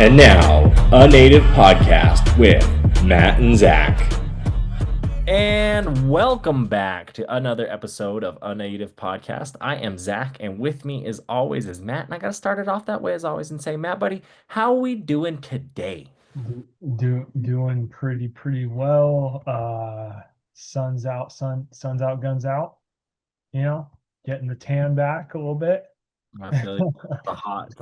And now, a native podcast with Matt and Zach. And welcome back to another episode of A Native Podcast. I am Zach, and with me as always is Matt. And I got to start it off that way as always and say, Matt, buddy, how are we doing today? Doing pretty well. Sun's out, guns out. You know, getting the tan back a little bit. I feel like the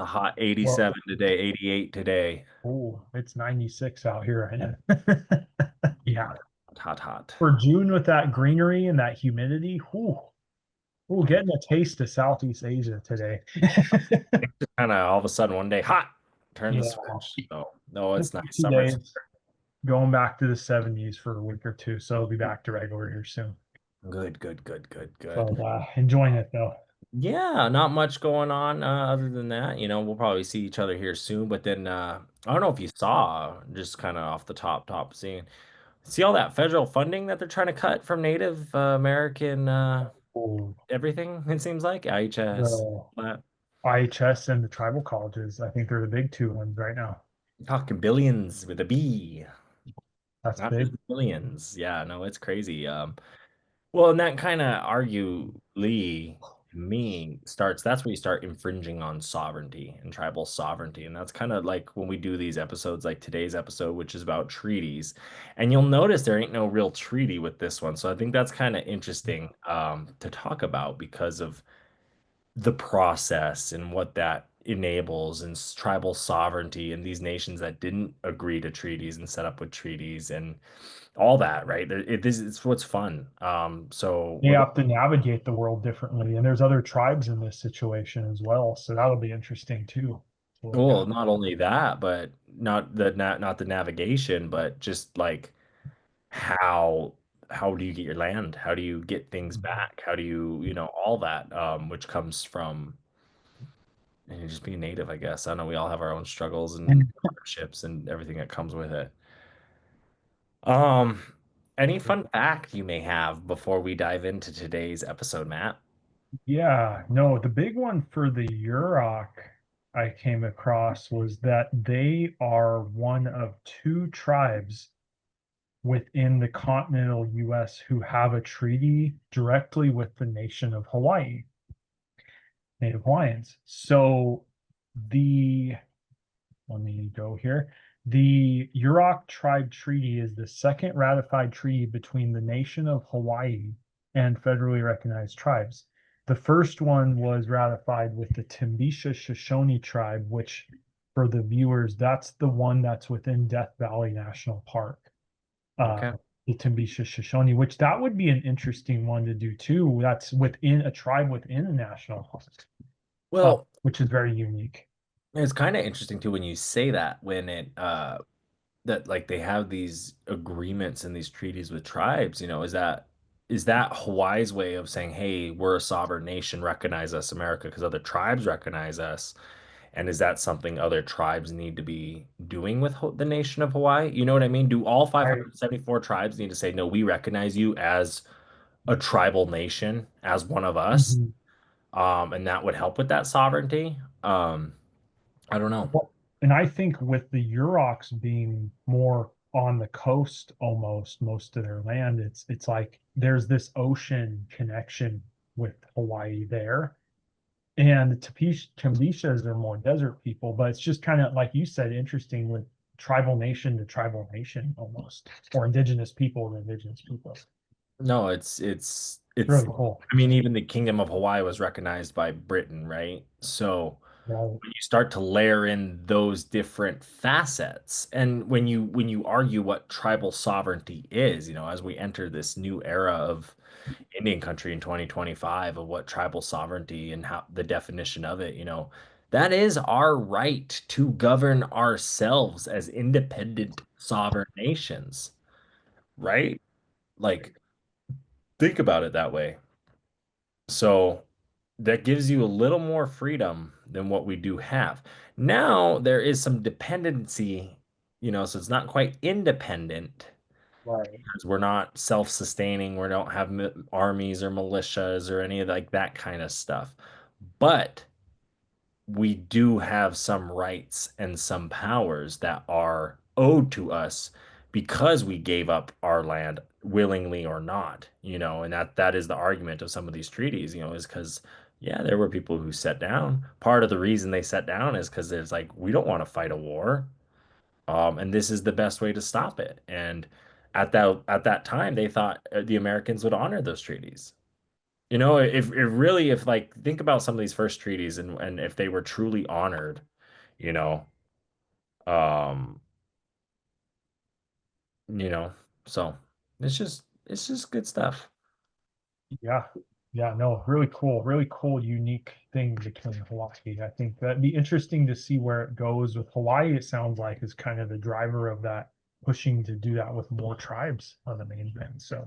hot Well, 87 today, 88 today. oh, it's 96 out here right now. Yeah, Hot, hot. for June with that greenery and that humidity. Ooh, getting a taste of Southeast Asia today. Kind of all of a sudden one day, hot, turn the Yeah, switch. So, no, it's just nice. 2 days. Summer's Going back to the 70s for a week or two, so I'll be back to regular here soon. good, good, good, good, good. But enjoying it though. Yeah, not much going on other than that. We'll probably see each other here soon. But then I don't know if you saw, just kind of off the top, seeing see all that federal funding that they're trying to cut from Native American Ooh, everything. It seems like IHS. the But IHS and the tribal colleges. I think they're the big two ones right now. talking billions with a B, That's not just big. billions. Yeah, no, it's crazy. Well, and that kind of arguably to me starts, that's where you start infringing on sovereignty and tribal sovereignty. And that's kind of like when we do these episodes, like today's episode, which is about treaties. And you'll notice there ain't no real treaty with this one. So I think that's kind of interesting to talk about because of the process and what that enables and tribal sovereignty and these nations that didn't agree to treaties and set up with treaties and all that, right? This is what's fun. So They we're have to navigate the world differently, and there's other tribes in this situation as well. So that'll be interesting too to look well, at. not only that, but not the navigation, but just like how how do you get your land? How do you get things back? How do you all that which comes from just being native, I guess. I know we all have our own struggles and Mhm. hardships and everything that comes with it. Um, any fun fact you may have before we dive into today's episode, Matt? Yeah, no, the big one for the Yurok I came across was that they are one of two tribes within the continental US who have a treaty directly with the nation of Hawaii, Native Hawaiians. So the let me go here. The Yurok Tribe Treaty is the second ratified treaty between the nation of Hawaii and federally recognized tribes. The first one was ratified with the Timbisha Shoshone tribe, which, for the viewers, that's the one that's within Death Valley National Park. Uh, Okay. the Timbisha Shoshone, which that would be an interesting one to do too. That's within a tribe within a national park, Well, which is very unique. it's kind of interesting too when you say that when it that like they have these agreements and these treaties with tribes, is that Hawaii's way of saying, "Hey, we're a sovereign nation, recognize us, America," because other tribes recognize us? And is that something other tribes need to be doing with the nation of Hawaii? You know what I mean? Do all I 574 tribes need to say, "No, we recognize you as a tribal nation, as one of us," Mhm. and that would help with that sovereignty? I don't know. Well, and I think with the Yuroks being more on the coast almost most of their land, it's like there's this ocean connection with Hawaii there. And the Tambishas are more desert people, but it's just kind of like you said, interesting with tribal nation to tribal nation almost, or indigenous people to indigenous people. No, it's It's it's really cool. I mean, even the Kingdom of Hawaii was recognized by Britain, right? So Right. when you start to layer in those different facets, and when you argue what tribal sovereignty is, as we enter this new era of Indian country in 2025 of what tribal sovereignty and how the definition of it, that is our right to govern ourselves as independent sovereign nations, right? Like, think about it that way. So that gives you a little more freedom than what we do have. Now there is some dependency, so it's not quite independent Right. because we're not self-sustaining. We don't have armies or militias or any of like that kind of stuff. But we do have some rights and some powers that are owed to us because we gave up our land willingly or not, and that is the argument of some of these treaties, is because yeah, there were people who sat down. Part of the reason they sat down is because there's like, we don't want to fight a war. And this is the best way to stop it. And at that time, they thought the Americans would honor those treaties. If like think about some of these first treaties and if they were truly honored, you know, um, you know, so it's just good stuff. Yeah. Yeah, no, really cool, unique thing between Hawaii. I think that'd be interesting to see where it goes with Hawaii. It sounds like is kind of the driver of that, pushing to do that with more tribes on the mainland. So,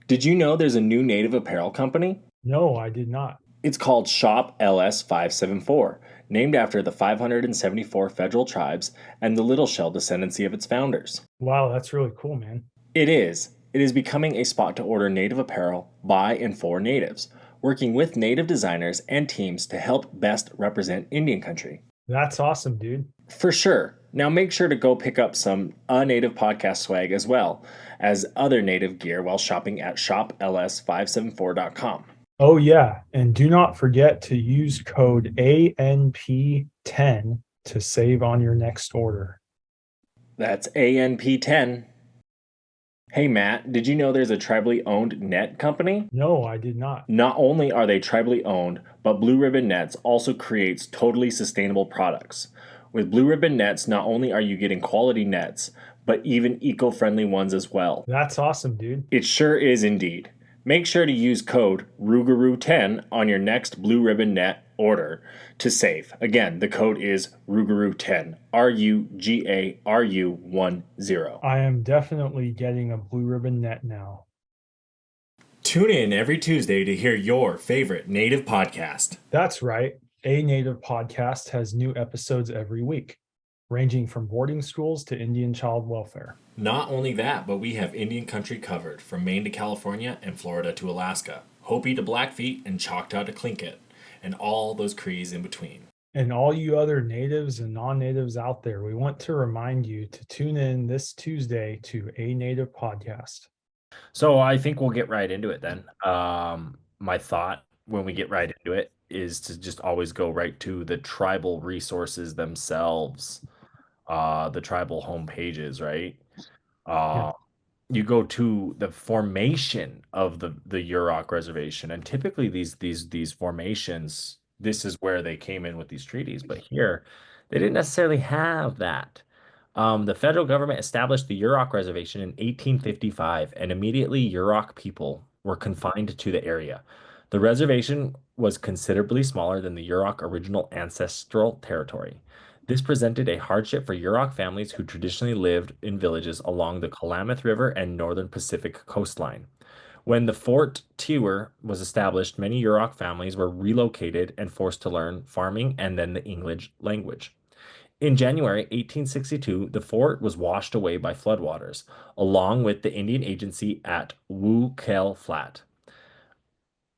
Did you know there's a new native apparel company? no, I did not. It's called Shop LS 574, named after the 574 federal tribes and the Little Shell descendancy of its founders. Wow, that's really cool, man. It is. It is becoming a spot to order native apparel by and for natives, working with native designers and teams to help best represent Indian country. That's awesome, dude. For sure. Now make sure to go pick up some Native podcast swag as well as other native gear while shopping at shopls574.com. Oh, yeah. And do not forget to use code ANP10 to save on your next order. That's ANP10. Hey Matt, did you know there's a tribally owned net company? No, I did not. Not only are they tribally owned, but Blue Ribbon Nets also creates totally sustainable products. With Blue Ribbon Nets, not only are you getting quality nets, but even eco-friendly ones as well. That's awesome, dude. It sure is indeed. Make sure to use code RUGAROO10 on your next Blue Ribbon Net order to save. Again, the code is RUGAROO10, RUGARU10. I am definitely getting a Blue Ribbon Net now. Tune in every Tuesday to hear your favorite native podcast. That's right. A Native Podcast has new episodes every week, ranging from boarding schools to Indian child welfare. Not only that, but we have Indian country covered from Maine to California and Florida to Alaska, Hopi to Blackfeet and Choctaw to Tlingit, and all those Crees in between. And all you other natives and non-natives out there, we want to remind you to tune in this Tuesday to A Native Podcast. So I think we'll get right into it then. My thought when we get right into it is to just always go right to the tribal resources themselves, the tribal home pages, right? Yeah. You go to the formation of the Yurok reservation, and typically these formations, this is where they came in with these treaties. But here, they didn't necessarily have that. The federal government established the Yurok reservation in 1855, and immediately Yurok people were confined to the area. The reservation was considerably smaller than the Yurok original ancestral territory. This presented a hardship for Yurok families who traditionally lived in villages along the Klamath River and northern Pacific coastline. When the Fort Tiwer was established, many Yurok families were relocated and forced to learn farming and then the English language. In January 1862, the fort was washed away by floodwaters, along with the Indian agency at Woo-Kell Flat.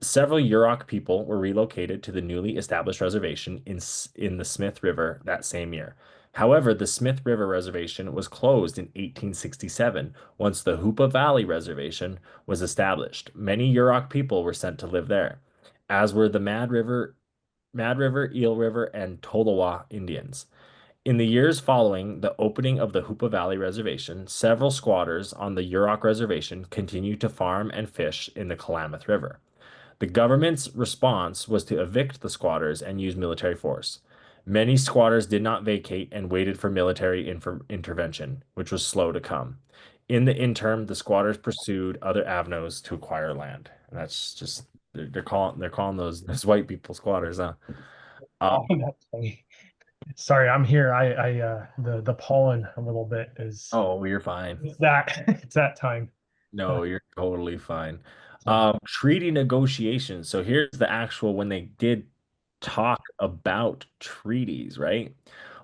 Several Yurok people were relocated to the newly established reservation in the Smith River that same year. However, the Smith River Reservation was closed in 1867 once the Hoopa Valley Reservation was established. Many Yurok people were sent to live there, as were the Mad River, Eel River, and Tolowa Indians. In the years following the opening of the Hoopa Valley Reservation, several squatters on the Yurok Reservation continued to farm and fish in the Klamath River. The government's response was to evict the squatters and use military force. Many squatters did not vacate and waited for military intervention, which was slow to come. In the interim, the squatters pursued other avenues to acquire land. And that's just they're calling those white people squatters, huh? That's funny. Sorry, I'm here. The pollen a little bit is Oh, you're fine. it's that time. No, you're totally fine. So, Treaty negotiations. So here's the actual when they did talk about treaties, right?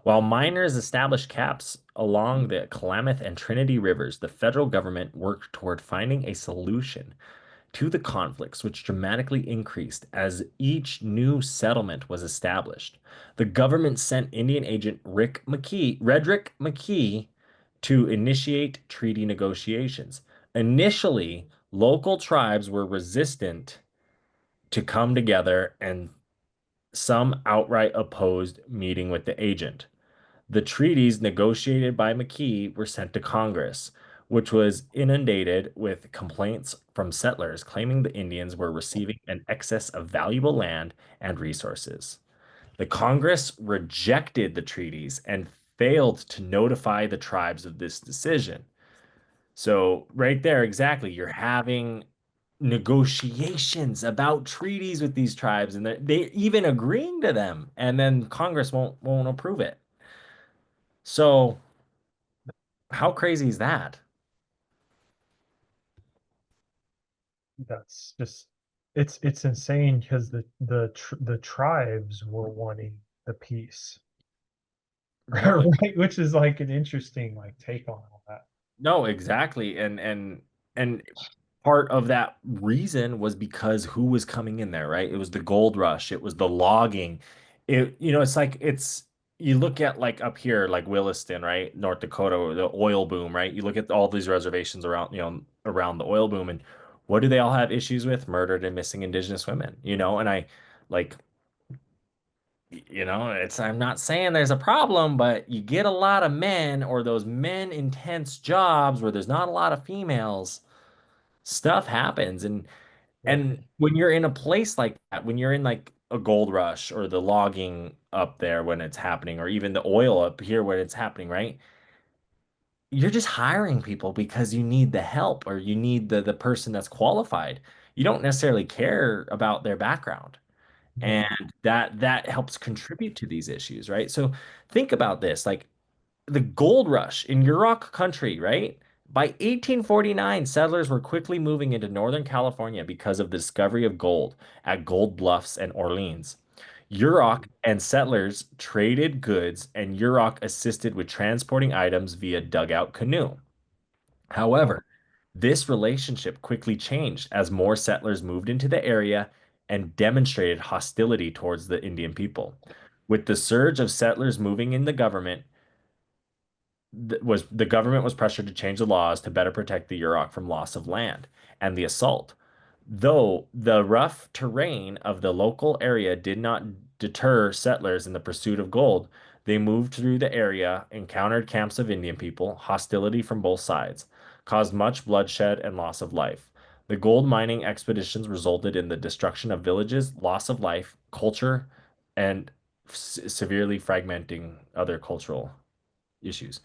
While miners established caps along the Klamath and Trinity rivers, the federal government worked toward finding a solution to the conflicts, which dramatically increased as each new settlement was established. The government sent Indian agent Redrick McKee, to initiate treaty negotiations. Initially, local tribes were resistant to come together, and some outright opposed meeting with the agent. The treaties negotiated by McKee were sent to Congress, which was inundated with complaints from settlers claiming the Indians were receiving an excess of valuable land and resources. The Congress rejected the treaties and failed to notify the tribes of this decision. So, right there, exactly, you're having negotiations about treaties with these tribes, and they even agreeing to them, and then Congress won't approve it. So, how crazy is that? That's just it's insane because the tribes were wanting the peace, No, right? Which is like an interesting like take on all that. no, exactly. And part of that reason was because who was coming in there, right? It was the gold rush, it was the logging. It's like you look at like up here, like Williston, right? North Dakota, the oil boom, right? You look at all these reservations around, around the oil boom, and what do they all have issues with? Murdered and missing Indigenous women, and I like I'm not saying there's a problem, but you get a lot of men or those men intense jobs where there's not a lot of females, stuff happens. Right. And when you're in a place like that, when you're in like a gold rush or the logging up there when it's happening, or even the oil up here when it's happening, right? You're just hiring people because you need the help or you need the person that's qualified. You don't necessarily care about their background. No. And that helps contribute to these issues, right? So think about this, like the gold rush in Yurok country, right? By 1849, settlers were quickly moving into Northern California because of the discovery of gold at Gold Bluffs and Orleans. Yurok and settlers traded goods, and Yurok assisted with transporting items via dugout canoe. Oh, However, this relationship quickly changed as more settlers moved into the area and demonstrated hostility towards the Indian people. With the surge of settlers moving in, the government was pressured to change the laws to better protect the Yurok from loss of land and the assault. Though the rough terrain of the local area did not deter settlers in the pursuit of gold, they moved through the area, encountered camps of Indian people, hostility from both sides, caused much bloodshed and loss of life. The gold mining expeditions resulted in the destruction of villages, loss of life, culture, and severely fragmenting other cultural issues.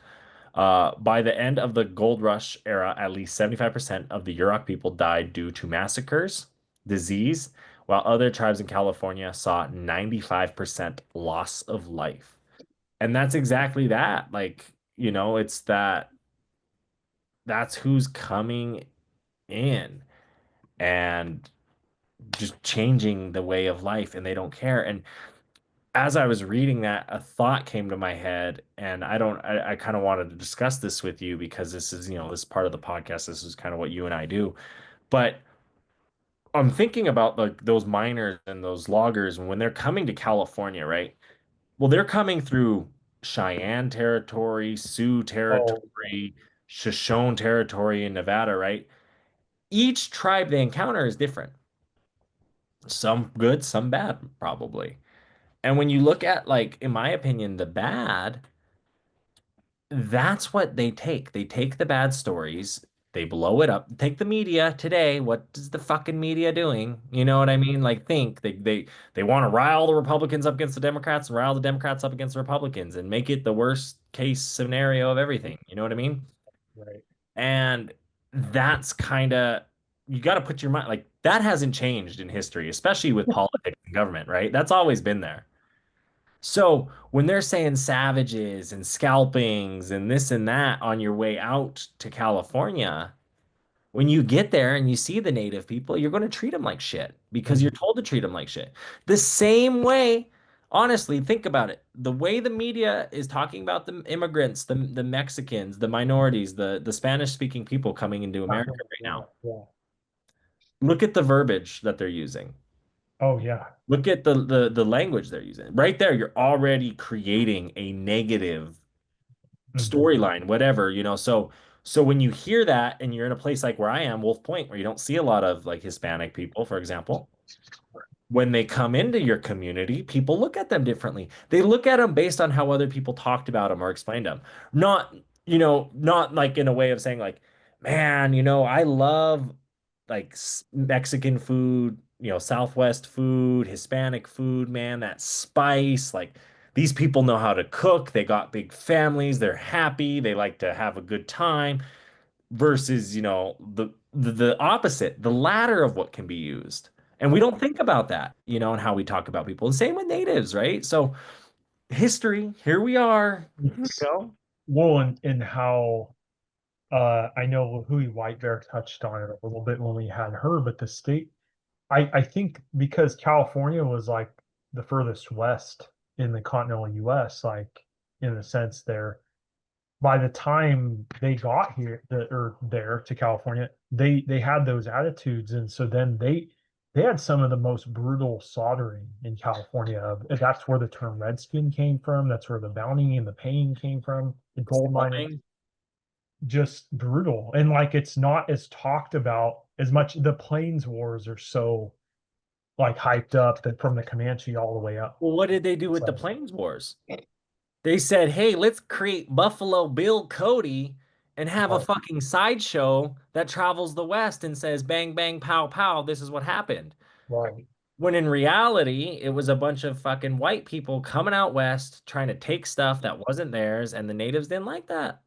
By the end of the gold rush era, at least 75% of the Yurok people died due to massacres, disease, while other tribes in California saw 95% loss of life. And that's exactly that. Like, it's that's who's coming in and just changing the way of life, and they don't care. And as I was reading that, a thought came to my head, and I kind of wanted to discuss this with you because this is, this part of the podcast. This is kind of what you and I do. But I'm thinking about those miners and those loggers, and when they're coming to California, right? Well, they're coming through Cheyenne territory, Sioux oh, territory, Shoshone territory in Nevada, right? Each tribe they encounter is different. Some good, some bad, probably. And when you look at, like, in my opinion, the bad, that's what they take. They take the bad stories, they blow it up. Take the media today. What is the fucking media doing? You know what I mean? Like, think they want to rile the Republicans up against the Democrats and rile the Democrats up against the Republicans and make it the worst case scenario of everything. You know what I mean? right. And that's kind of, you got to put your mind, like, that hasn't changed in history, especially with politics and government, right? That's always been there. So when they're saying savages and scalpings and this and that on your way out to California, when you get there and you see the native people, you're going to treat them like shit because you're Mhm. told to treat them like shit. The same way, honestly, think about it. The way the media is talking about the immigrants, the Mexicans, the minorities, the Spanish speaking people coming into America right now. Yeah. Look at the verbiage that they're using. Oh yeah. Look at the language they're using. Right there, you're already creating a negative Hmm. storyline, whatever, so when you hear that and you're in a place like where I am, Wolf Point, where you don't see a lot of like Hispanic people, for example, when they come into your community, people look at them differently. They look at them based on how other people talked about them or explained them. Not, not like in a way of saying like, man, I love like Mexican food, Southwest food, Hispanic food, man, that spice, like these people know how to cook. They got big families. They're happy. They like to have a good time versus, the opposite, the latter of what can be used. And we don't think about that, and how we talk about people. And same with natives, right? So history, here we are, It's well, and how I know Hui White Bear touched on it a little bit when we had her, but the state, I think because California was like the furthest west in the continental US, like in the sense there, by the time they got here or there to California, they had those attitudes, and so then they had some of the most brutal slaughtering in California. That's where the term redskin came from. That's where the bounty and the pain came from. The gold mining, sewing. just brutal, and like it's not as talked about as much. The Plains Wars are so like hyped up that from the Comanche all the way up. Well, what did they do with the So Plains Wars? They said, hey, let's create Buffalo Bill Cody and have a right, fucking sideshow that travels the West and says, bang, bang, pow, pow, this is what happened. right, When in reality, it was a bunch of fucking white people coming out West trying to take stuff that wasn't theirs, and the natives didn't like that.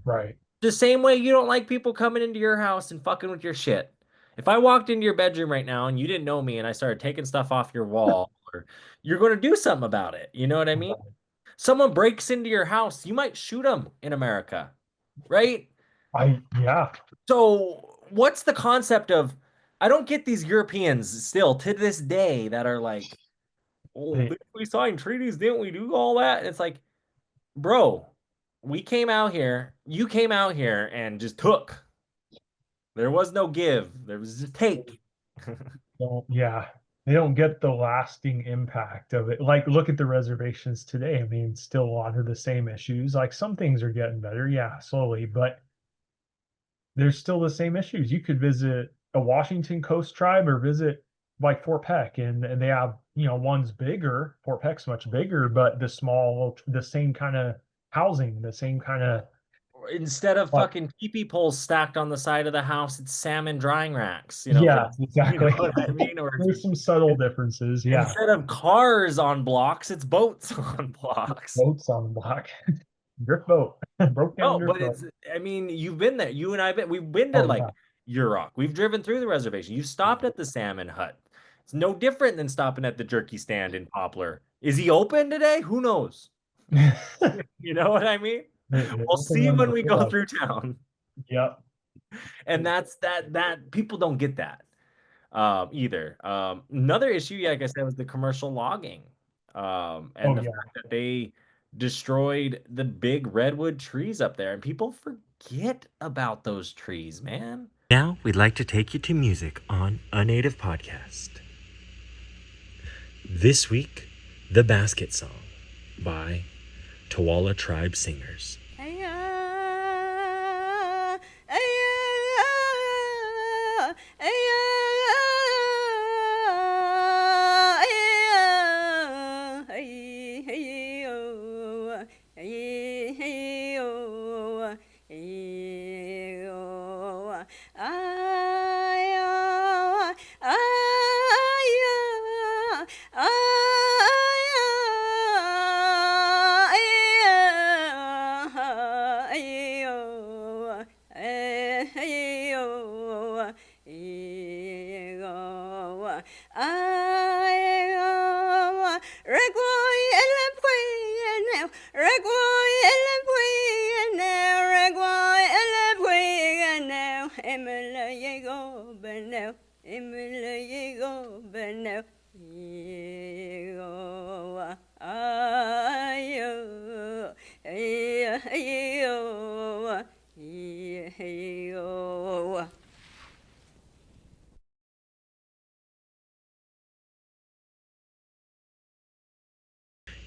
right. The same way you don't like people coming into your house and fucking with your shit. If I walked into your bedroom right now and you didn't know me and I started taking stuff off your wall, or you're going to do something about it. You know what I mean? Someone breaks into your house, you might shoot them in America, right? Yeah, So, what's the concept of? I don't get these Europeans still to this day that are like, "Oh, they, didn't we signed treaties? Didn't we do all that?" And it's like, bro, we came out here, you came out here and just took. There was no give. There was just take. don't, yeah, they don't get the lasting impact of it. Like, look at the reservations today. I mean, still a lot of the same issues. Like, some things are getting better, yeah, slowly, but there's still the same issues. You could visit a Washington Coast tribe or visit like Fort Peck, and they have, one's bigger. Fort Peck's much bigger, but the same kind of housing, the same kind of Instead of like, fucking teepee poles stacked on the side of the house, it's salmon drying racks, for yeah, you know exactly. what I mean? Or it's, There's some subtle differences. Yeah, instead of cars on blocks, it's boats on blocks. boats on the block, drift boat, broke down No, drift but boat. I mean, you've been there. You and I been. We've been to Oh like yeah. Yurok. We've driven through the reservation. You stopped at the salmon hut. It's no different than stopping at the jerky stand in Poplar. Is he open today? Who knows? You know what I mean? They We'll open see when when they we feel go like through town. Yep. And that people don't get that either. Another issue, yeah, like I said, was the commercial logging, and Oh the yeah. fact that they destroyed the big redwood trees up there, and people forget about those trees, man. Now we'd like to take you to music on A Native Podcast. This week, The Basket Song by Tawala Tribe Singers.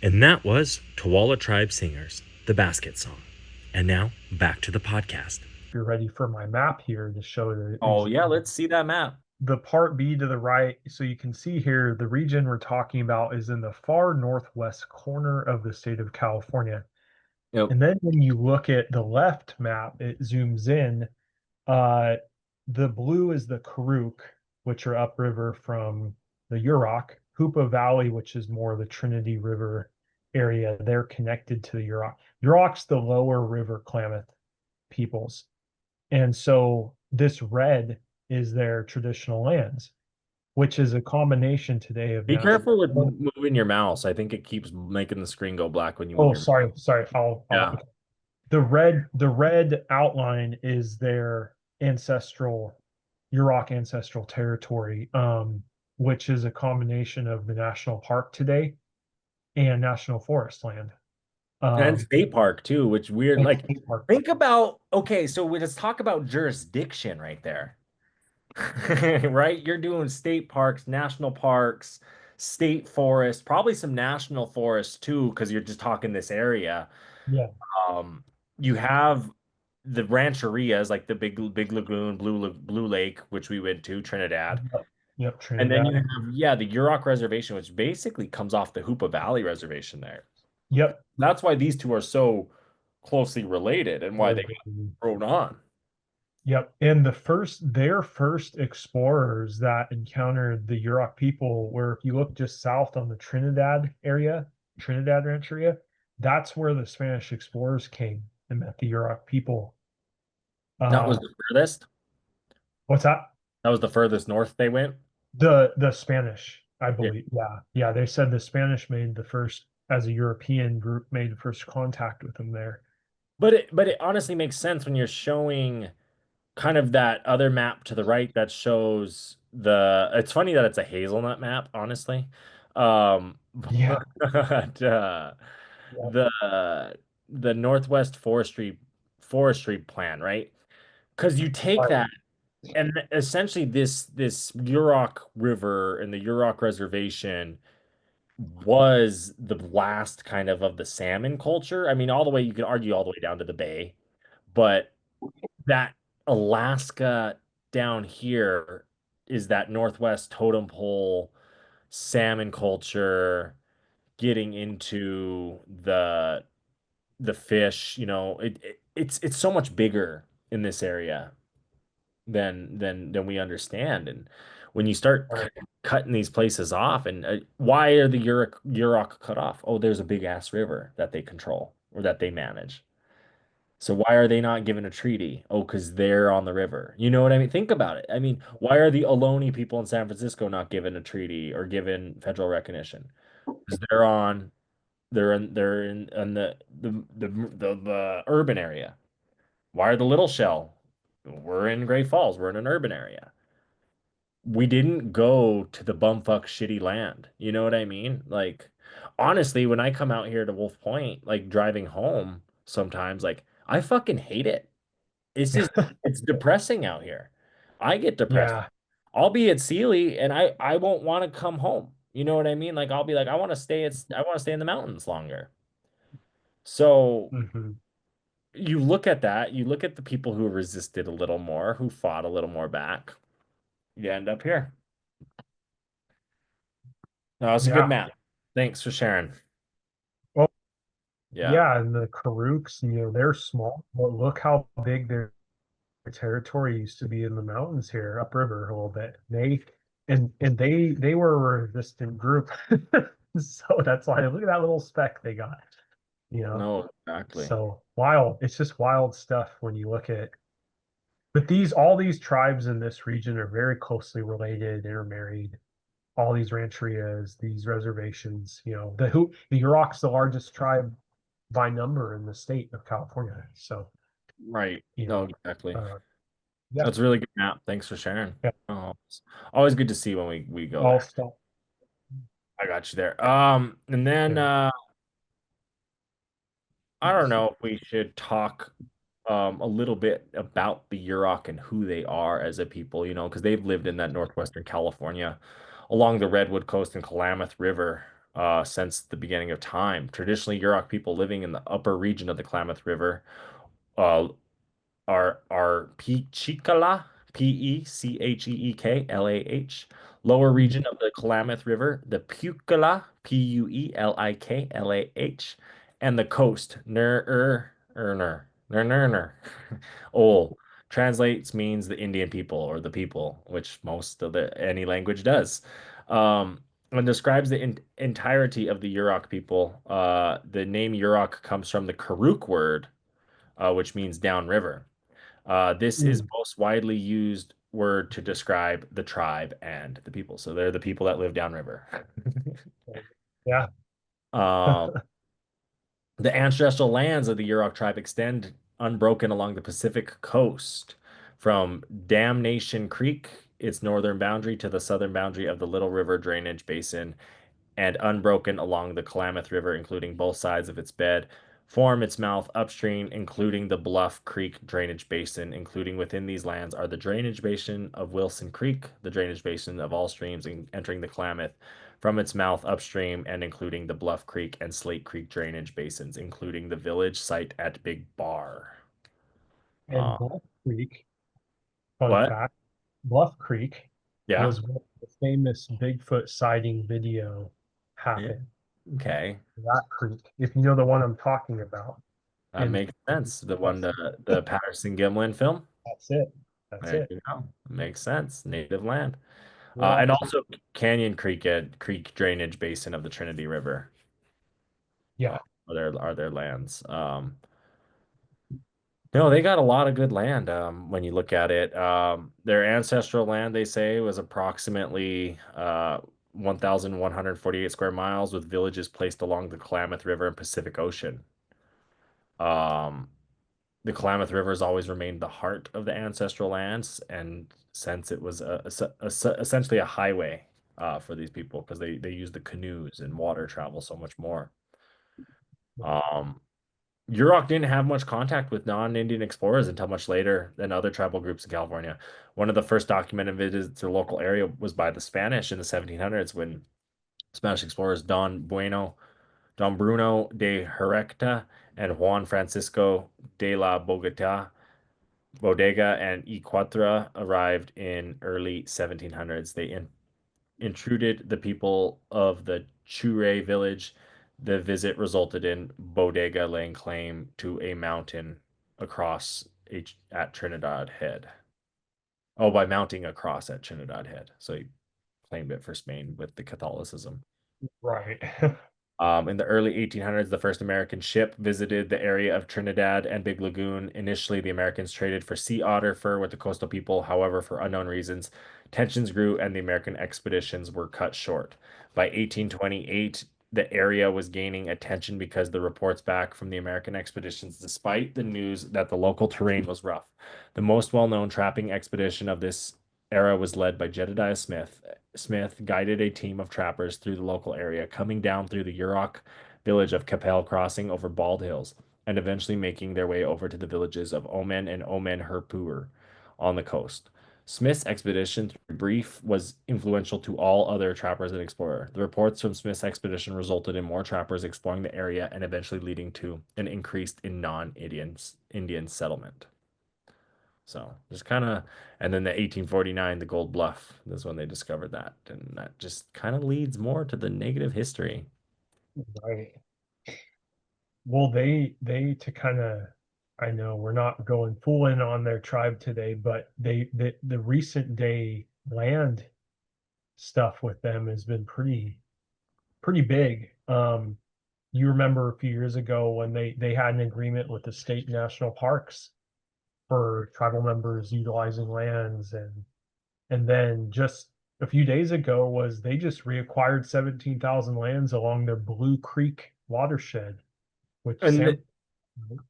And that was Tooele Tribe Singers, the basket song. And now back to the podcast. If you're ready for my map here to show Oh, yeah, let's see that map. the part B to the right. So you can see here, the region we're talking about is in the far northwest corner of the state of California. Yep. And then when you look at the left map, it zooms in. Uh, the blue is the Karuk, which are upriver from the Yurok. Hoopa Valley, which is more the Trinity River area, they're connected to the Yurok. Yurok's the lower river Klamath peoples. And so this red is their traditional lands, which is a combination today of Be national. careful with moving your mouse. I think it keeps making the screen go black when you move Oh, your mouse. sorry. Yeah. The red outline is their ancestral Yurok ancestral territory, which is a combination of the national park today and national forest land. And Um, state park too, which weird. and Like, state park. think about, okay, so we just talk about jurisdiction right there. Right? You're doing state parks, national parks, state forest, probably some national forests too, because you're just talking this area. Yeah. Um, you have the rancherias like the Big Lagoon, Blue Lake, which we went to, Trinidad. Yep. Yep. And then you Trinidad. have, yeah, the Yurok Reservation, which basically comes off the Hoopa Valley Reservation there. Yep. That's why these two are so closely related and why they got thrown on. Yep. And their first explorers that encountered the Yurok people were, if you look just south on the Trinidad area, Trinidad Rancheria, that's where the Spanish explorers came and met the Yurok people. That was Uh, the furthest. what's that? That was the furthest north they went. The Spanish, I Yeah. believe. Yeah. Yeah. They said the Spanish made the first, as a European group, made the first contact with them there. But it honestly makes sense when you're showing kind of that other map to the right that shows the it's funny that it's a hazelnut map, honestly. Yeah. But Yeah. the Northwest Forestry Plan, right? Because you take Right. that and essentially this Yurok River and the Yurok Reservation was the last kind of the salmon culture. I mean, all the way you could argue all the way down to the bay, but that Alaska down here is that Northwest totem pole salmon culture getting into the fish, it's so much bigger in this area than we understand. And when you start Right. cutting these places off, and why are the Yurok cut off? Oh, there's a big ass river that they control or that they manage. So why are they not given a treaty? Oh, because they're on the river. You know what I mean? Think about it. I mean, why are the Ohlone people in San Francisco not given a treaty or given federal recognition? Because they're in the urban area. Why are the Little Shell? We're in Great Falls. We're in an urban area. We didn't go to the bumfuck shitty land. You know what I mean? Like, honestly, when I come out here to Wolf Point, like driving home sometimes, like I fucking hate it. It's just it's depressing out here. I get depressed. Yeah. I'll be at Sealy and I won't want to come home. You know what I mean? Like I'll be like, I want to stay in the mountains longer. So Hmm. you look at that, you look at the people who resisted a little more, who fought a little more back, you end up here. No, it's a good Yeah. map. Thanks for sharing. Well, Yeah. yeah, and the Karuks, they're small, but look how big their territory used to be in the mountains here, upriver a little bit. They were a resistant group. So that's why look at that little speck they got, you know. No, exactly. So wild. It's just wild stuff when you look at, but all these tribes in this region are very closely related, intermarried. All these rancherias, these reservations, the Yurok's the largest tribe by number in the state of California. So, Right. you No, know, exactly. yeah, That's a really good map. Thanks for sharing. yeah, Oh, it's always good to see when we go all there. stuff. I got you there. And then Yeah. I don't know if we should talk a little bit about the Yurok and who they are as a people, because they've lived in that northwestern California along the Redwood Coast and Klamath River. since the beginning of time. Traditionally, Yurok people living in the upper region of the Klamath River uh, are Pechekala, Pecheklah, lower region of the Klamath River, the Puekala, Pueliklah, and the coast, Ner. Ol translates means the Indian people or the people, which most of the any language does. Um, and describes the entirety of the Yurok people. The name Yurok comes from the Karuk word, which means downriver. This is Mm. most widely used word to describe the tribe and the people. So they're the people that live downriver. Yeah. Um, the ancestral lands of the Yurok tribe extend unbroken along the Pacific coast from Damnation Creek, its northern boundary, to the southern boundary of the Little River drainage basin and unbroken along the Klamath River, including both sides of its bed, form its mouth upstream, including the Bluff Creek drainage basin. Including within these lands are the drainage basin of Wilson Creek, the drainage basin of all streams entering the Klamath from its mouth upstream, and including the Bluff Creek and Slate Creek drainage basins, including the village site at Big Bar. And Uh, Bluff Creek, fun what? fact, Bluff Creek Yeah. was where the famous Bigfoot sighting video Yeah. happened. Okay. That creek, if you know the one I'm talking about. That And makes sense. The one, that's the Patterson Gimlin film. that's it. That's There it. you go. Makes sense. Native land. And Yurok. also Canyon Creek, creek drainage basin of the Trinity River, Yeah. are their lands. No, they got a lot of good land. When you look at it, their ancestral land, they say, was approximately 1,148 square miles, with villages placed along the Klamath River and Pacific Ocean. Um, the Klamath River has always remained the heart of the ancestral lands, and since it was essentially a highway for these people, because they use the canoes and water travel so much more. Um, Yurok didn't have much contact with non-Indian explorers until much later than other tribal groups in California. One of the first documented visits to the local area was by the Spanish in the 1700s, when Spanish explorers Don Bruno de Herecta and Juan Francisco de la Bodega and Equatra arrived in early 1700s. They intruded the people of the Chure village. The visit resulted in Bodega laying claim to a mountain at Trinidad Head. Oh, by mounting across at Trinidad Head. So he claimed it for Spain with the Catholicism. Right. In the early 1800s, the first American ship visited the area of Trinidad and Big Lagoon. Initially, the Americans traded for sea otter fur with the coastal people. However, for unknown reasons, tensions grew and the American expeditions were cut short. By 1828, the area was gaining attention because the reports back from the American expeditions, despite the news that the local terrain was rough. The most well-known trapping expedition of this era was led by Jedediah Smith. Smith guided a team of trappers through the local area, coming down through the Yurok village of Capel, crossing over Bald Hills, and eventually making their way over to the villages of Omen and Omen Herpur on the coast. Smith's expedition, through brief, was influential to all other trappers and explorers. The reports from Smith's expedition resulted in more trappers exploring the area and eventually leading to an increase in non-Indian settlement. So just kind of, and then the 1849, the Gold Bluff, is when they discovered that. And that just kind of leads more to the negative history. Right. Well, they to kind of, I know we're not going full in on their tribe today, but the recent day land stuff with them has been pretty big. You remember a few years ago when they had an agreement with the state national parks for tribal members utilizing lands, and then just a few days ago was they just reacquired 17,000 lands along their Blue Creek watershed, which And Sam.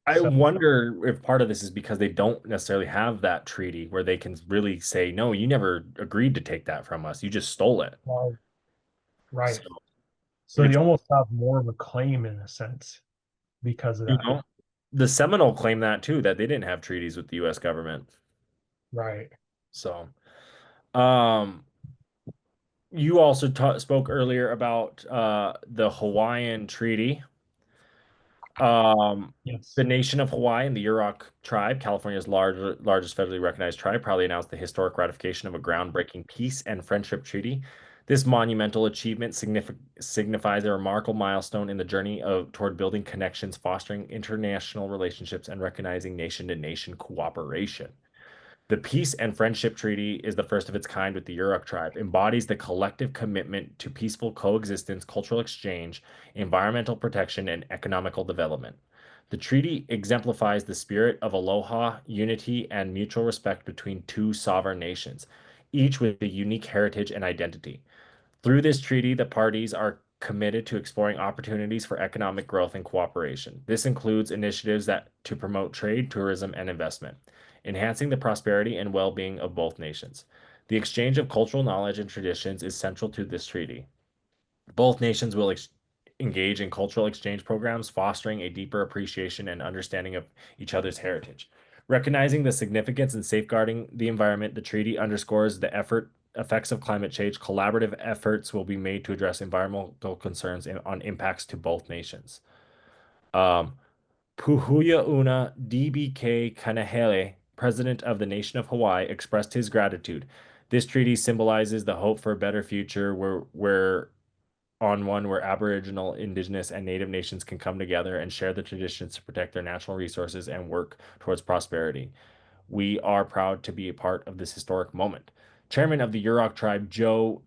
I So, wonder if part of this is because they don't necessarily have that treaty where they can really say, no, you never agreed to take that from us. You just stole it. So right. So they it's, almost have more of a claim in a sense because of you that. know, the Seminole claim that too, that they didn't have treaties with the US government. Right. So, um, you also spoke earlier about the Hawaiian Treaty. Yes. The nation of Hawaii and the Yurok tribe, California's largest federally recognized tribe, proudly announced the historic ratification of a groundbreaking peace and friendship treaty. This monumental achievement signifies a remarkable milestone in the journey toward building connections, fostering international relationships, and recognizing nation-to-nation cooperation. The Peace and Friendship Treaty is the first of its kind with the Yurok tribe, embodies the collective commitment to peaceful coexistence, cultural exchange, environmental protection, and economical development. The treaty exemplifies the spirit of aloha, unity, and mutual respect between two sovereign nations, each with a unique heritage and identity. Through this treaty, the parties are committed to exploring opportunities for economic growth and cooperation. This includes initiatives that to promote trade, tourism, and investment, enhancing the prosperity and well-being of both nations. The exchange of cultural knowledge and traditions is central to this treaty. Both nations will engage in cultural exchange programs, fostering a deeper appreciation and understanding of each other's heritage. Recognizing the significance and safeguarding the environment, the treaty underscores the effects of climate change. Collaborative efforts will be made to address environmental concerns on impacts to both nations. Um, Puhuya Una DBK Kanahele, president of the nation of Hawaii, expressed his gratitude. This treaty symbolizes the hope for a better future where on one where Aboriginal, Indigenous, and Native nations can come together and share the traditions to protect their natural resources and work towards prosperity. We are proud to be a part of this historic moment. Chairman of the Yurok tribe, Joe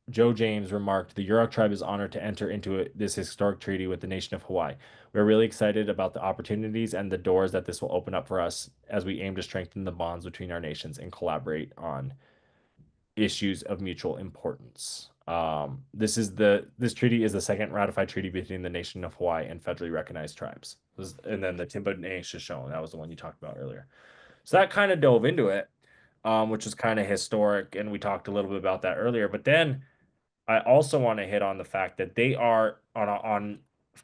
James, remarked, "The Yurok tribe is honored to enter into this historic treaty with the nation of Hawaii. We're really excited about the opportunities and the doors that this will open up for us as we aim to strengthen the bonds between our nations and collaborate on issues of mutual importance." This treaty is the second ratified treaty between the nation of Hawaii and federally recognized tribes. And then the Timbuktu Shoshone, that was the one you talked about earlier. So that kind of dove into it, which was kind of historic, and we talked a little bit about that earlier. But then I also want to hit on the fact that they are on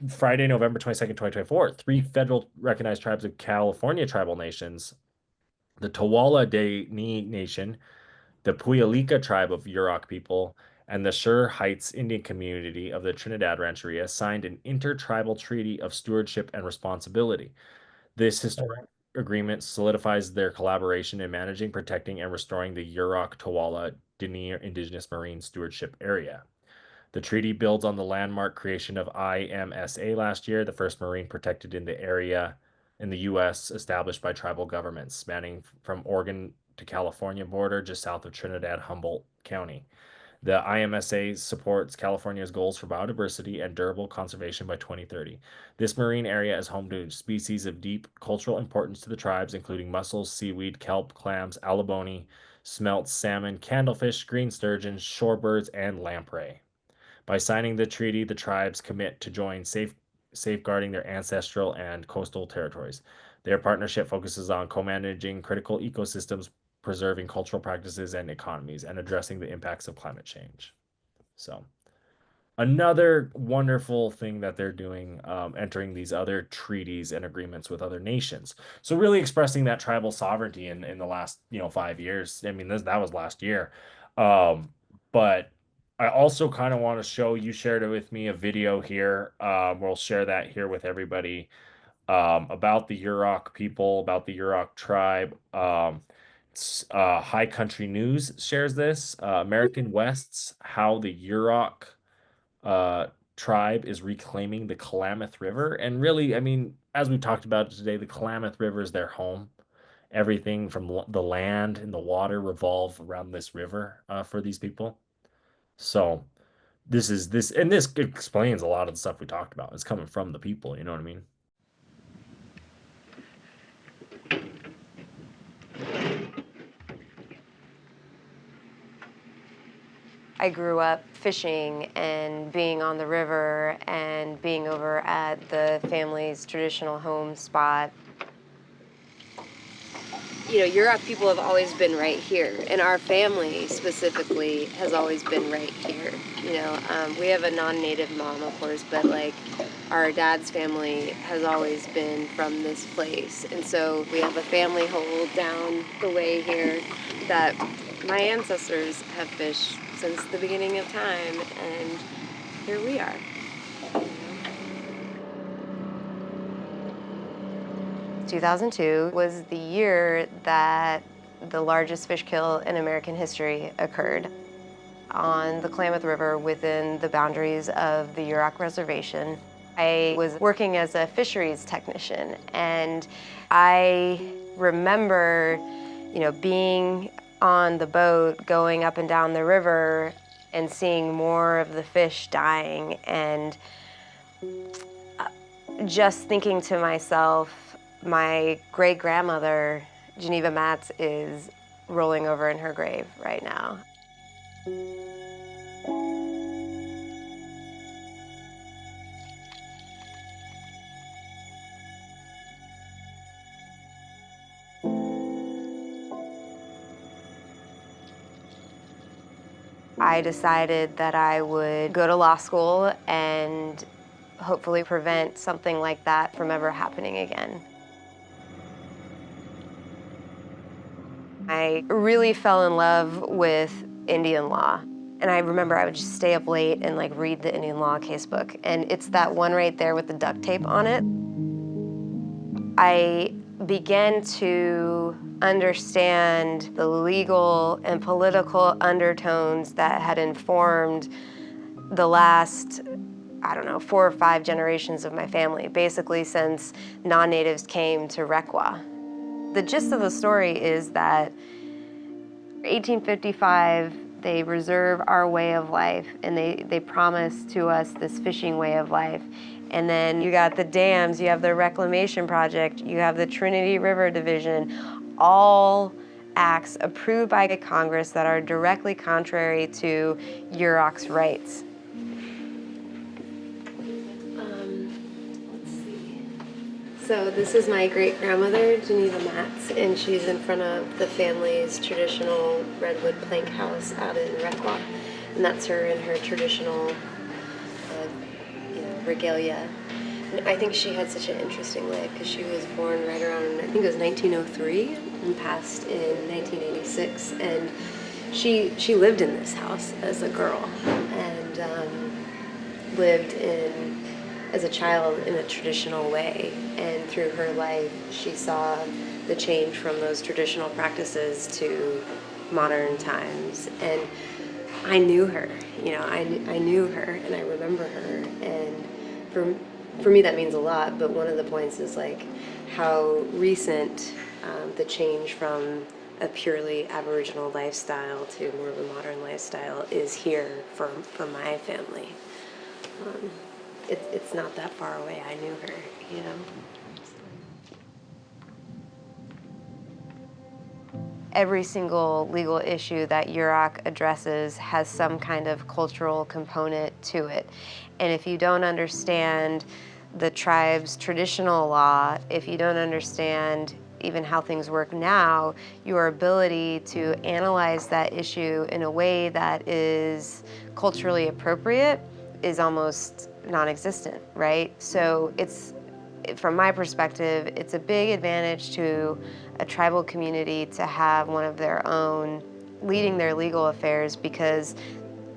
Friday, November 22nd, 2024, three federal recognized tribes of California tribal nations, the Tawala De Ni Nation, the Puyalika tribe of Yurok people, and the Sure Heights Indian community of the Trinidad Rancheria signed an intertribal treaty of stewardship and responsibility. This historic agreement solidifies their collaboration in managing, protecting, and restoring the Yurok Tawala Dene Indigenous Marine Stewardship Area. The treaty builds on the landmark creation of IMSA last year, the first marine protected in the area in the U.S. established by tribal governments, spanning from Oregon to California border just south of Trinidad Humboldt County. The IMSA supports California's goals for biodiversity and durable conservation by 2030. This marine area is home to species of deep cultural importance to the tribes, including mussels, seaweed, kelp, clams, abalone, smelts, salmon, candlefish, green sturgeon, shorebirds, and lamprey. By signing the treaty, the tribes commit to safeguarding their ancestral and coastal territories. Their partnership focuses on co-managing critical ecosystems, preserving cultural practices and economies, and addressing the impacts of climate change. So, another wonderful thing that they're doing, entering these other treaties and agreements with other nations. So, really expressing that tribal sovereignty in the last 5 years. I mean, that was last year, but I also kind of want to show you shared it with me a video here. We'll share that here with everybody about the Yurok people, about the Yurok tribe. High Country News shares this. American West's How the Yurok uh, tribe is reclaiming the Klamath River. And really, I mean, as we talked about today, the Klamath River is their home. Everything from the land and the water revolve around this river for these people. So and this explains a lot of the stuff we talked about. It's coming from the people, you know what I mean? I grew up fishing and being on the river and being over at the family's traditional home spot. You know, Yurok people have always been right here, and our family specifically has always been right here. You know, we have a non-native mom, of course, but like our dad's family has always been from this place, and so we have a family hole down the way here that my ancestors have fished since the beginning of time, and here we are. 2002 was the year that the largest fish kill in American history occurred on the Klamath River within the boundaries of the Yurok Reservation. I was working as a fisheries technician, and I remember, being on the boat going up and down the river and seeing more of the fish dying, and just thinking to myself, my great-grandmother, Geneva Matz, is rolling over in her grave right now. I decided that I would go to law school and hopefully prevent something like that from ever happening again. I really fell in love with Indian law. And I remember I would just stay up late and read the Indian law casebook. And it's that one right there with the duct tape on it. I began to understand the legal and political undertones that had informed the last, 4 or 5 generations of my family, basically since non-natives came to Requa. The gist of the story is that 1855, they reserve our way of life, and they promise to us this fishing way of life. And then you got the dams, you have the reclamation project, you have the Trinity River Division, all acts approved by Congress that are directly contrary to Yurok's rights. Let's see. So this is my great-grandmother, Geneva Matz, and she's in front of the family's traditional redwood plank house out in Requa. And that's her in her traditional regalia. And I think she had such an interesting life because she was born right around, I think it was 1903, and passed in 1986. And she lived in this house as a girl, and lived as a child in a traditional way. And through her life, she saw the change from those traditional practices to modern times. And I knew her, I knew her, and I remember her. And for me, that means a lot. But one of the points is how recent the change from a purely Aboriginal lifestyle to more of a modern lifestyle is here for my family. It's not that far away. I knew her, Every single legal issue that Yurok addresses has some kind of cultural component to it. And if you don't understand the tribe's traditional law, if you don't understand even how things work now, your ability to analyze that issue in a way that is culturally appropriate is almost non-existent, right? So from my perspective, it's a big advantage to a tribal community to have one of their own leading their legal affairs, because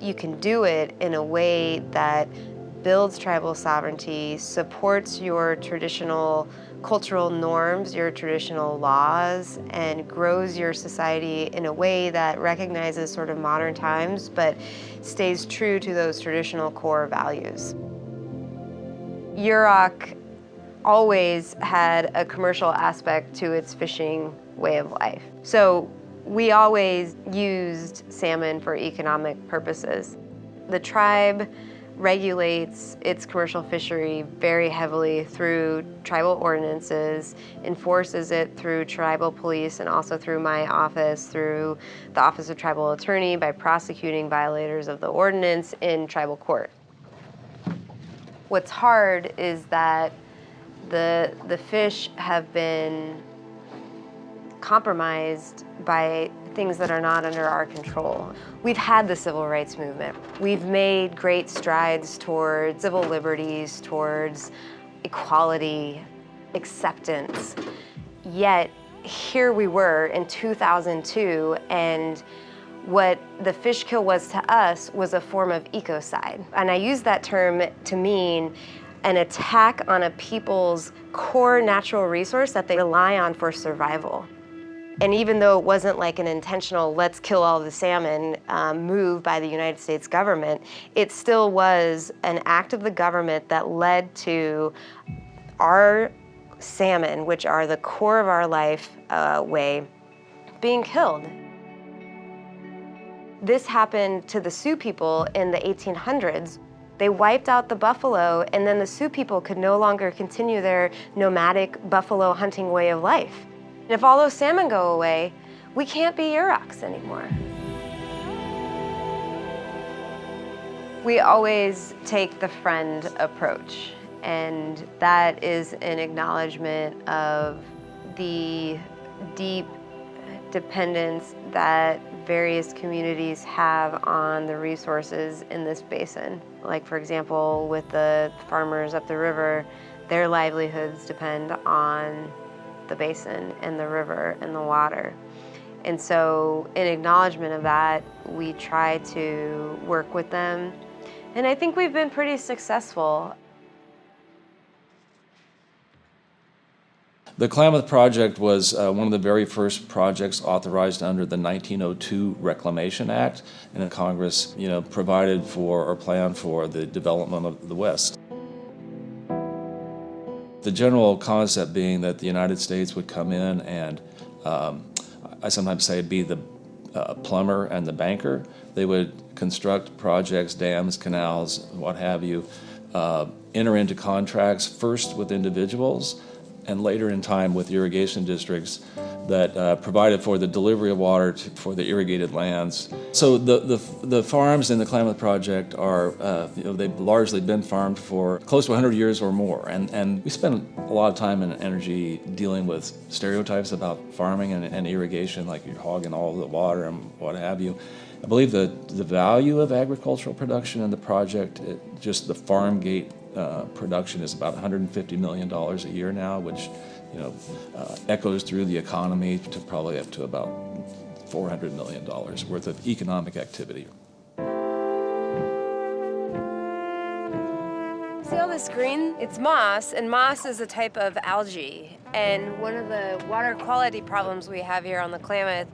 you can do it in a way that builds tribal sovereignty, supports your traditional cultural norms, your traditional laws, and grows your society in a way that recognizes sort of modern times, but stays true to those traditional core values. Yurok always had a commercial aspect to its fishing way of life. So we always used salmon for economic purposes. The tribe regulates its commercial fishery very heavily through tribal ordinances, enforces it through tribal police, and also through my office, through the Office of Tribal Attorney, by prosecuting violators of the ordinance in tribal court. What's hard is that the fish have been compromised by things that are not under our control. We've had the civil rights movement. We've made great strides towards civil liberties, towards equality, acceptance. Yet here we were in 2002, and what the fish kill was to us was a form of ecocide. And I use that term to mean an attack on a people's core natural resource that they rely on for survival. And even though it wasn't like an intentional, let's kill all the salmon move by the United States government, it still was an act of the government that led to our salmon, which are the core of our life way, being killed. This happened to the Sioux people in the 1800s. They wiped out the buffalo, and then the Sioux people could no longer continue their nomadic buffalo hunting way of life. And if all those salmon go away, we can't be Yuroks anymore. We always take the friend approach, and that is an acknowledgement of the deep dependence that various communities have on the resources in this basin. Like, for example, with the farmers up the river, their livelihoods depend on the basin and the river and the water. And so in acknowledgement of that, we try to work with them. And I think we've been pretty successful. The Klamath Project was one of the very first projects authorized under the 1902 Reclamation Act, and Congress, provided for or planned for the development of the West. The general concept being that the United States would come in and, I sometimes say, be the plumber and the banker. They would construct projects, dams, canals, what have you, enter into contracts first with individuals and later in time with irrigation districts that provided for the delivery of water for the irrigated lands. So the farms in the Klamath Project are, they've largely been farmed for close to 100 years or more. And we spend a lot of time and energy dealing with stereotypes about farming and irrigation, like you're hogging all the water and what have you. I believe that the value of agricultural production in the project, just the farm gate production, is about $150 million a year now, which echoes through the economy to probably up to about $400 million worth of economic activity. See all this green? It's moss, and moss is a type of algae. And one of the water quality problems we have here on the Klamath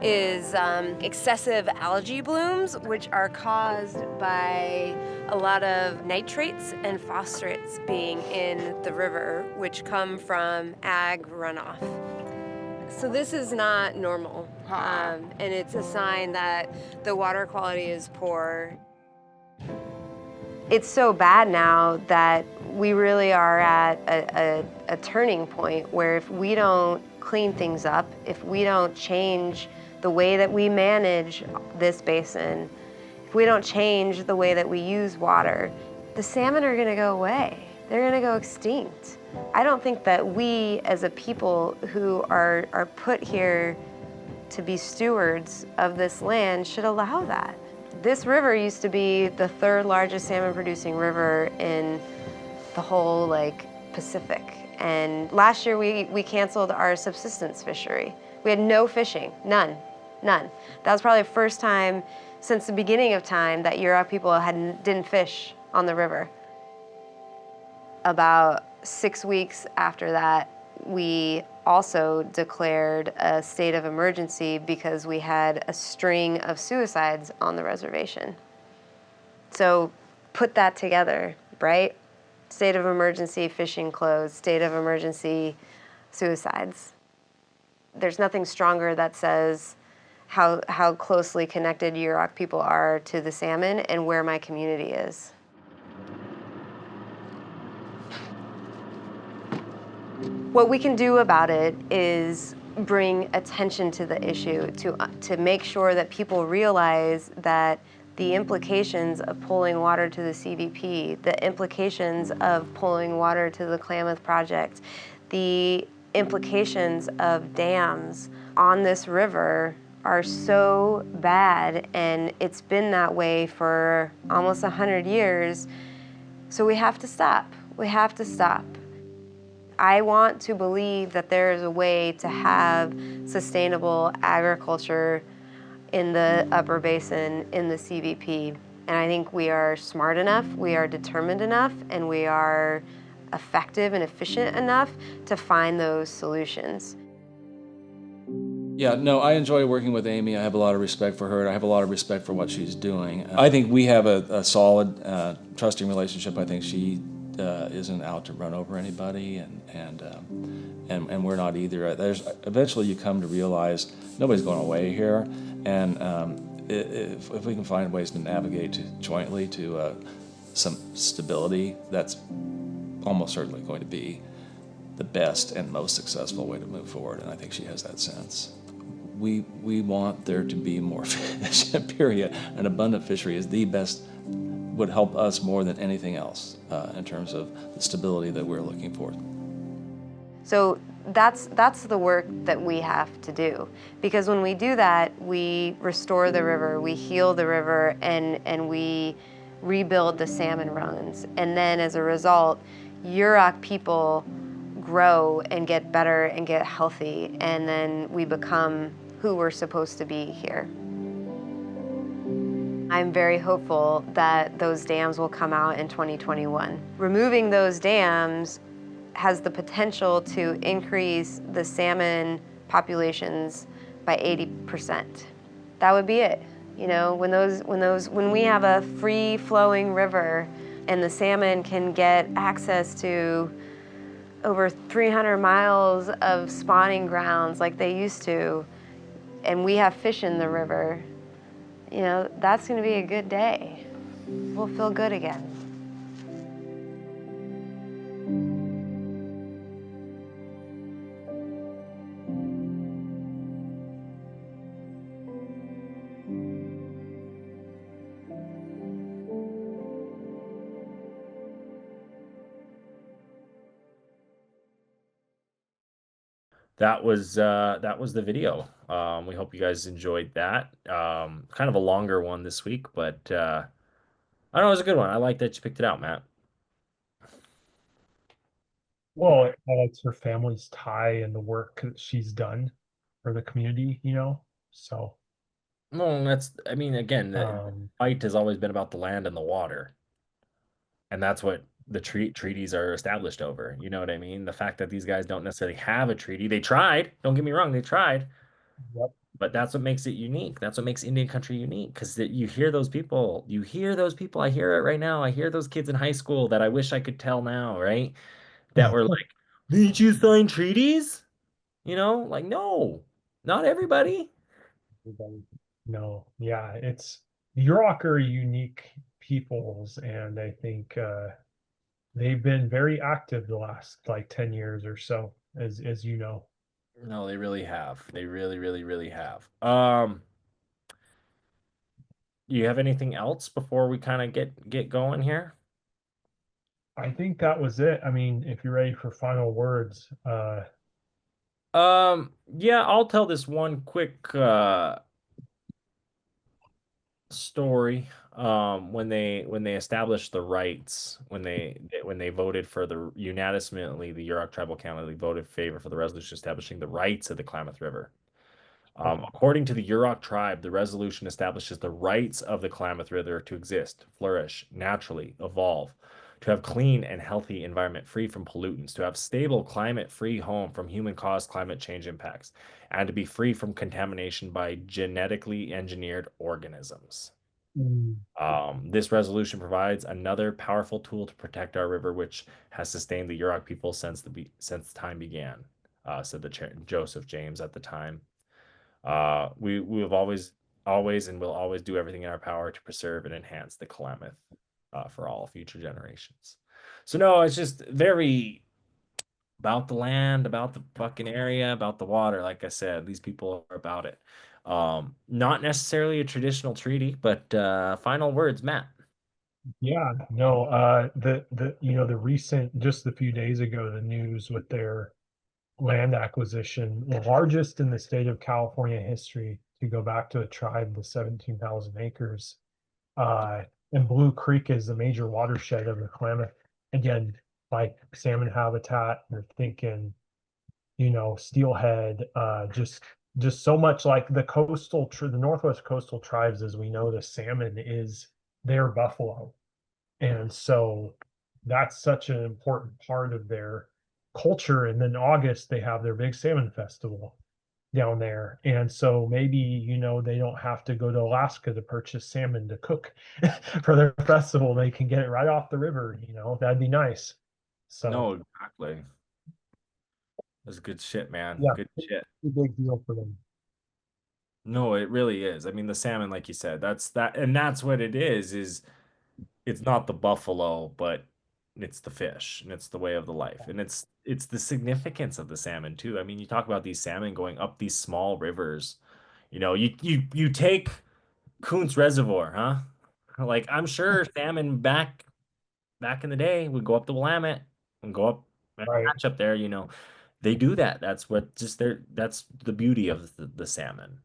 is excessive algae blooms, which are caused by a lot of nitrates and phosphates being in the river, which come from ag runoff. So this is not normal, and it's a sign that the water quality is poor. It's so bad now that we really are at a turning point where if we don't clean things up, if we don't change the way that we manage this basin, if we don't change the way that we use water, the salmon are gonna go away. They're gonna go extinct. I don't think that we as a people who are put here to be stewards of this land should allow that. This river used to be the third largest salmon producing river in the whole Pacific. And last year we canceled our subsistence fishery. We had no fishing, none. That was probably the first time since the beginning of time that Yurok people didn't fish on the river. About 6 weeks after that, we also declared a state of emergency because we had a string of suicides on the reservation. So put that together, right? State of emergency, fishing closed, state of emergency, suicides. There's nothing stronger that says how closely connected Yurok people are to the salmon and where my community is. What we can do about it is bring attention to the issue, to make sure that people realize that the implications of pulling water to the CVP, the implications of pulling water to the Klamath Project, the implications of dams on this river are so bad, and it's been that way for almost 100 years. So we have to stop. We have to stop. I want to believe that there is a way to have sustainable agriculture in the upper basin in the CVP. And I think we are smart enough, we are determined enough, and we are effective and efficient enough to find those solutions. Yeah, no, I enjoy working with Amy. I have a lot of respect for her, and I have a lot of respect for what she's doing. I think we have a solid, trusting relationship. I think she isn't out to run over anybody, and we're not either. Eventually you come to realize nobody's going away here, and if we can find ways to navigate jointly to some stability, that's almost certainly going to be the best and most successful way to move forward, and I think she has that sense. We want there to be more fish, period. An abundant fishery is the best, would help us more than anything else in terms of the stability that we're looking for. So that's the work that we have to do, because when we do that, we restore the river, we heal the river, and we rebuild the salmon runs. And then as a result, Yurok people grow and get better and get healthy, and then we become who we're supposed to be here. I'm very hopeful that those dams will come out in 2021. Removing those dams has the potential to increase the salmon populations by 80%. That would be it. You know, when we have a free-flowing river and the salmon can get access to over 300 miles of spawning grounds like they used to, and we have fish in the river, you know, that's going to be a good day. We'll feel good again. That was the video. We hope you guys enjoyed that. Kind of a longer one this week, but I don't know, it was a good one. I like that you picked it out, Matt. Well, it highlights her family's tie and the work that she's done for the community, you know? So, Well, I mean, again, the um, fight has always been about the land and the water, and that's what the treaties are established over. You know what I mean? The fact that these guys don't necessarily have a treaty, they tried. Don't get me wrong, they tried. yep. But that's what makes it unique. That's what makes Indian country unique. Because you hear those people. You hear those people. I hear it right now. I hear those kids in high school that I wish I could tell now, right? That were like, didn't you sign treaties? You know, like, no, not everybody. Everybody- No, yeah, it's Yurok are unique peoples, and I think they've been very active the last like 10 years or so, as you know. No, they really have. They really, really, really have. You have anything else before we kind of get going here? I think that was it. I mean, if you're ready for final words, Yeah, I'll tell this one quick story. When they established the rights, when they voted for the unanimously, the Yurok tribal council, they voted in favor for the resolution establishing the rights of the Klamath River. According to the Yurok tribe, the resolution establishes the rights of the Klamath River to exist, flourish, naturally, evolve, to have clean and healthy environment free from pollutants, to have stable climate-free home from human-caused climate change impacts, and to be free from contamination by genetically engineered organisms. mm, This resolution provides another powerful tool to protect our river, which has sustained the Yurok people since time began, said the Joseph James at the time. We have always and will always do everything in our power to preserve and enhance the Klamath for all future generations. So no, it's just very about the land, about the fucking area, about the water. Like I said, these people are about it. Not necessarily a traditional treaty, but final words, Matt. yeah, no, the you know the recent just a few days ago the news with their land acquisition, the largest in the state of California history, to go back to a tribe with 17,000 acres. Uh, and Blue Creek is the major watershed of the Klamath. Again, like salmon habitat, you're thinking, you know, steelhead, just just so much like the the Northwest coastal tribes, as we know, the salmon is their buffalo. And so that's such an important part of their culture. And then August, they have their big salmon festival down there. And so maybe, they don't have to go to Alaska to purchase salmon to cook for their festival. They can get it right off the river, that'd be nice. So No, exactly. That's good shit, man. yeah, Good shit. it's a big deal for them. No, it really is. I mean, the salmon, like you said, that's what it is it's not the buffalo, but it's the fish and it's the way of the life. And it's the significance of the salmon too. I mean, you talk about these salmon going up these small rivers. You take Kuntz Reservoir, huh? Like I'm sure salmon back in the day would go up the Willamette and go up and Right. hatch up there, They do that. That's the beauty of the salmon.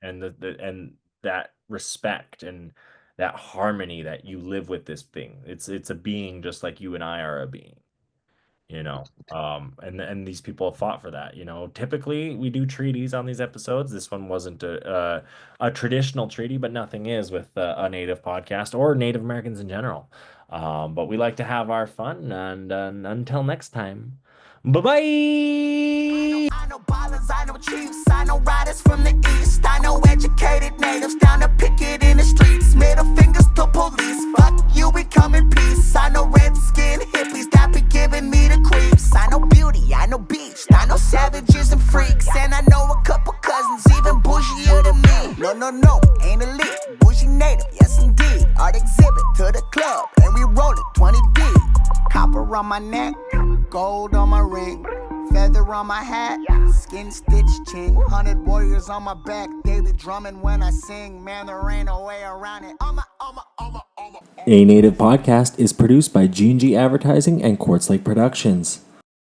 And and that respect and that harmony that you live with this thing. It's a being just like you and I are a being, and these people have fought for that. Typically we do treaties on these episodes. This one wasn't a traditional treaty, but nothing is with a Native podcast or Native Americans in general. But we like to have our fun, and until next time, bye bye. I know ballers, I know chiefs, I know riders from the east. I know educated natives down to picket in the streets. Middle fingers to police, fuck you, we come in peace. I know red-skinned hippies that be giving me the creeps. I know beauty, I know beast, I know savages and freaks. And I know a couple cousins even bougier than me. No, ain't elite, bougie native, yes indeed. Art exhibit to the club, and we roll it 20 deep. Copper on my neck, gold on my ring. Feather on my hat, skin stitched chin. 100 warriors on my back, they be drumming when I sing. Man, there ain't no way around it. A Native Podcast is produced by G&G Advertising and Quartz Lake Productions.